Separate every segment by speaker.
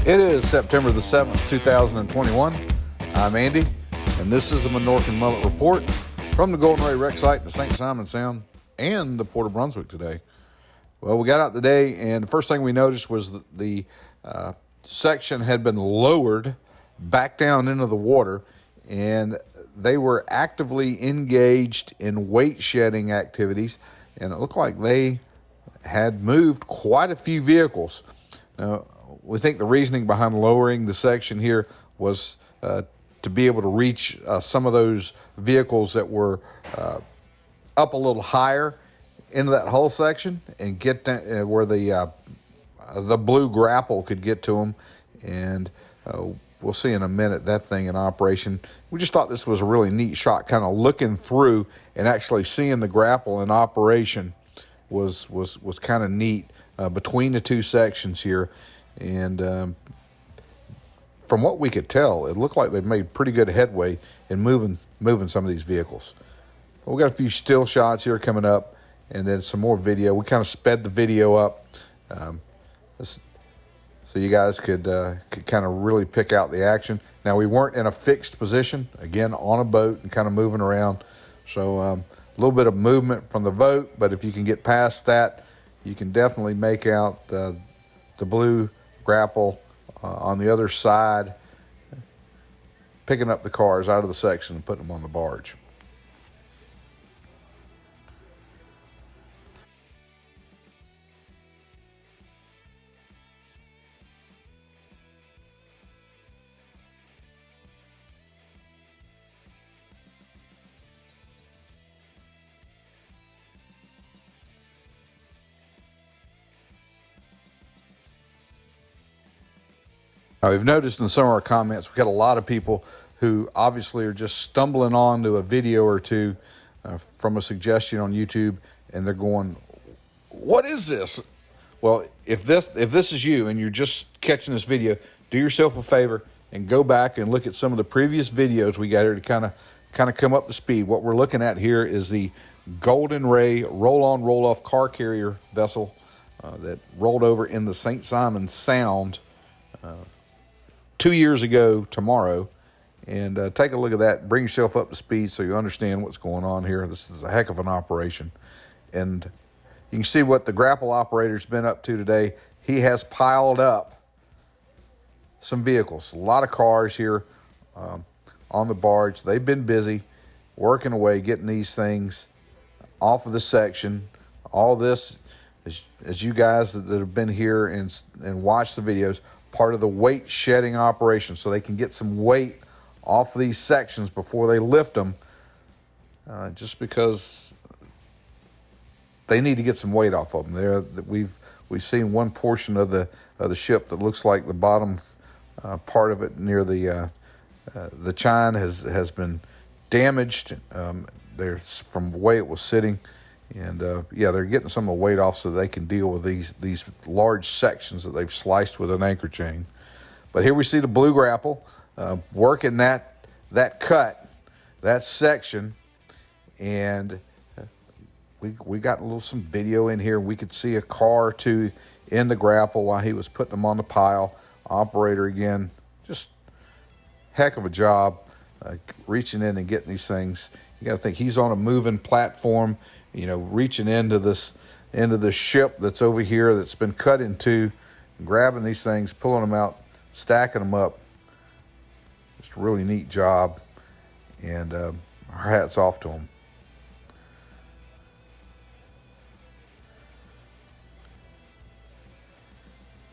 Speaker 1: It is September the 7th, 2021. I'm Andy, and this is the Minorcan Mullet Report from the Golden Ray Rec site, the St. Simons Sound, and the Port of Brunswick today. Well, we got out today, and the first thing we noticed was that the section had been lowered back down into the water, and they were actively engaged in weight shedding activities, and it looked like they had moved quite a few vehicles. Now, we think the reasoning behind lowering the section here was to be able to reach some of those vehicles that were up a little higher into that hull section and get where the blue grapple could get to them. And we'll see in a minute that thing in operation. We just thought this was a really neat shot, kind of looking through and actually seeing the grapple in operation was kind of neat between the two sections here. And from what we could tell, it looked like they've made pretty good headway in moving some of these vehicles. We've got a few still shots here coming up, and then some more video. We kind of sped the video up so you guys could kind of really pick out the action. Now, we weren't in a fixed position, again, on a boat and kind of moving around. So a little bit of movement from the boat, but if you can get past that, you can definitely make out the blue grapple on the other side, picking up the cars out of the section and putting them on the barge. Now, we've noticed in some of our comments, we've got a lot of people who obviously are just stumbling onto a video or two from a suggestion on YouTube, and they're going, "What is this?" Well, if this is you and you're just catching this video, do yourself a favor and go back and look at some of the previous videos we got here to kind of come up to speed. What we're looking at here is the Golden Ray roll-on, roll-off car carrier vessel that rolled over in the St.simons Sound 2 years ago tomorrow. And take a look at that, bring yourself up to speed so you understand what's going on here. This is a heck of an operation. And you can see what the grapple operator's been up to today. He has piled up some vehicles, a lot of cars here on the barge. They've been busy working away, getting these things off of the section. All this, as you guys that have been here and watched the videos, part of the weight shedding operation, so they can get some weight off these sections before they lift them, just because they need to get some weight off of them. We've seen one portion of the ship that looks like the bottom part of it near the chine has been damaged. There's from the way it was sitting. And, they're getting some of the weight off so they can deal with these large sections that they've sliced with an anchor chain. But here we see the blue grapple working that cut, that section. And we got some video in here. We could see a car or two in the grapple while he was putting them on the pile. Operator, again, just heck of a job reaching in and getting these things. You got to think he's on a moving platform, reaching into the ship that's over here that's been cut in two, grabbing these things, pulling them out, stacking them up. Just a really neat job, and our hats off to him.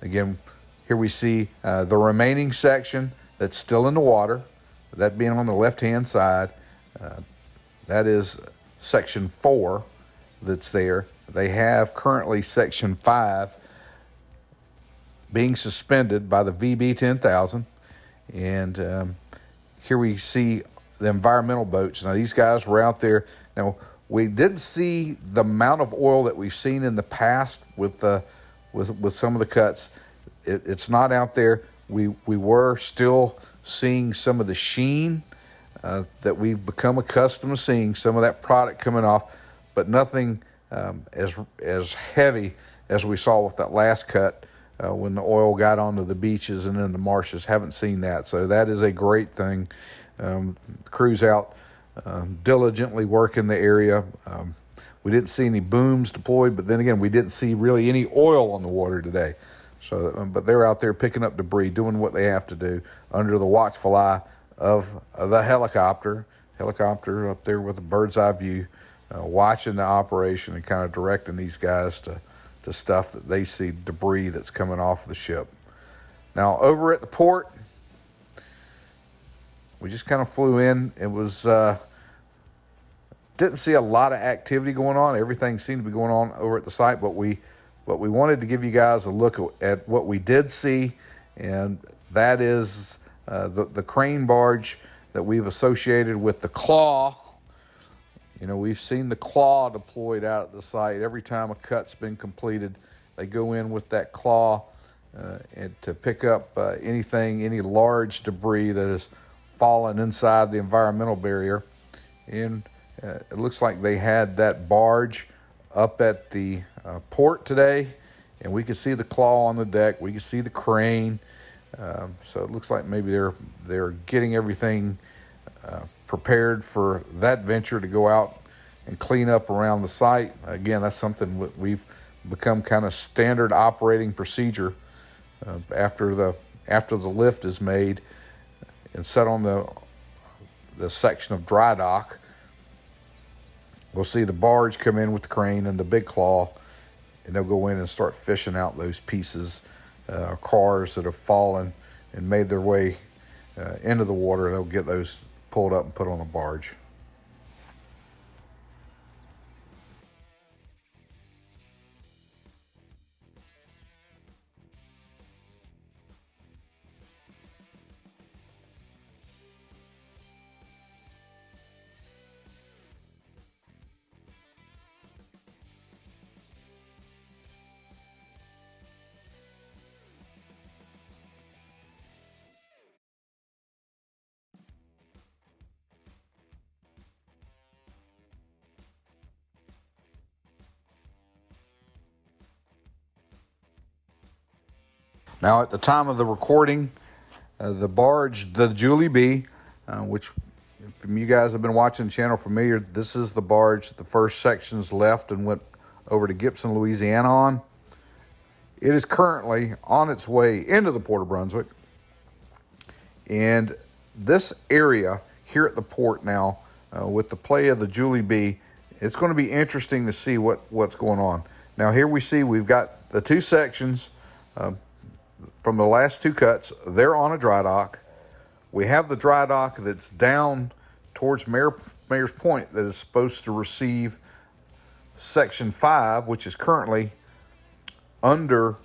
Speaker 1: Again, here we see the remaining section that's still in the water, that being on the left-hand side. That is Section 4 that's there. They have currently Section 5 being suspended by the VB 10,000. And here we see the environmental boats. Now, these guys were out there. Now, we didn't see the amount of oil that we've seen in the past with some of the cuts. It's not out there. We were still seeing some of the sheen that we've become accustomed to seeing, some of that product coming off, but nothing as heavy as we saw with that last cut when the oil got onto the beaches and in the marshes. Haven't seen that, so that is a great thing. The crew's out diligently working the area. We didn't see any booms deployed, but then again, we didn't see really any oil on the water today. So, but they're out there picking up debris, doing what they have to do under the watchful eye of the helicopter up there with a bird's eye view, watching the operation and kind of directing these guys to stuff that they see, debris that's coming off the ship. Now, over at the port, we just kind of flew in. It was, didn't see a lot of activity going on. Everything seemed to be going on over at the site, but we wanted to give you guys a look at what we did see, and that is the crane barge that we've associated with the claw. You know, we've seen the claw deployed out at the site. Every time a cut's been completed, they go in with that claw and to pick up any large debris that has fallen inside the environmental barrier. And it looks like they had that barge up at the port today, and we could see the claw on the deck. We could see the crane. So it looks like maybe they're getting everything prepared for that venture to go out and clean up around the site. Again, that's something we've become kind of standard operating procedure after the lift is made and set on the section of dry dock. We'll see the barge come in with the crane and the big claw, and they'll go in and start fishing out those pieces, cars that have fallen and made their way into the water. They'll get those pulled up and put on a barge. Now, at the time of the recording, the barge, the Julie B, which if you guys have been watching the channel familiar, this is the barge the first sections left and went over to Gibson, Louisiana on. It is currently on its way into the Port of Brunswick. And this area here at the port now, with the play of the Julie B, it's going to be interesting to see what's going on. Now, here we see we've got the two sections from the last two cuts. They're on a dry dock. We have the dry dock that's down towards Mayor's Point that is supposed to receive Section 5, which is currently under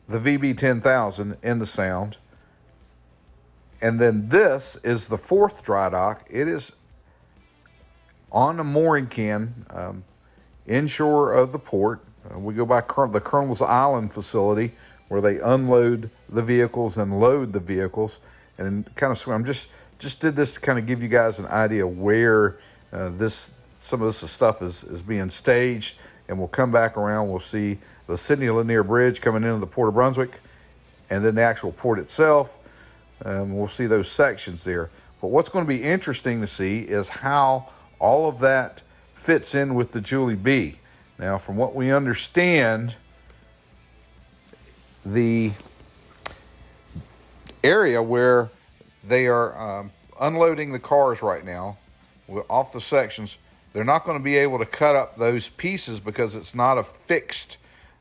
Speaker 1: the VB 10,000 in the Sound. And then this is the fourth dry dock. It is on the mooring can inshore of the port. We go by the Colonel's Island facility where they unload the vehicles and load the vehicles. And kind of swim. Just did this to kind of give you guys an idea where some of this stuff is being staged. And we'll come back around. We'll see the Sidney Lanier Bridge coming into the Port of Brunswick, and then the actual port itself. We'll see those sections there. But what's going to be interesting to see is how all of that fits in with the Julie B. Now, from what we understand, the area where they are unloading the cars right now, off the sections, they're not going to be able to cut up those pieces because it's not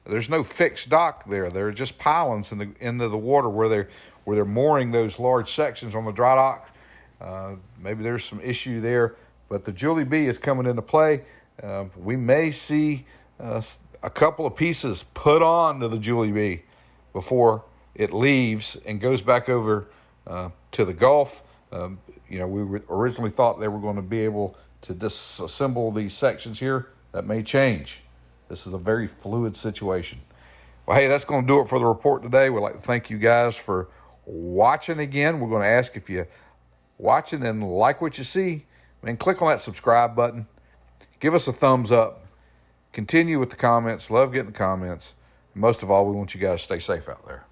Speaker 1: there's no fixed dock there. They're just pilings into the water where they're mooring those large sections on the dry dock. Maybe there's some issue there, but the Julie B is coming into play. We may see a couple of pieces put on to the Julie B before it leaves and goes back over to the Gulf. We originally thought they were going to be able to disassemble these sections here. That may change. This is a very fluid situation. Well, hey, that's going to do it for the report today. We'd like to thank you guys for watching again. We're going to ask if you watching and like what you see, and click on that subscribe button. Give us a thumbs up. Continue with the comments. Love getting the comments. Most of all, we want you guys to stay safe out there.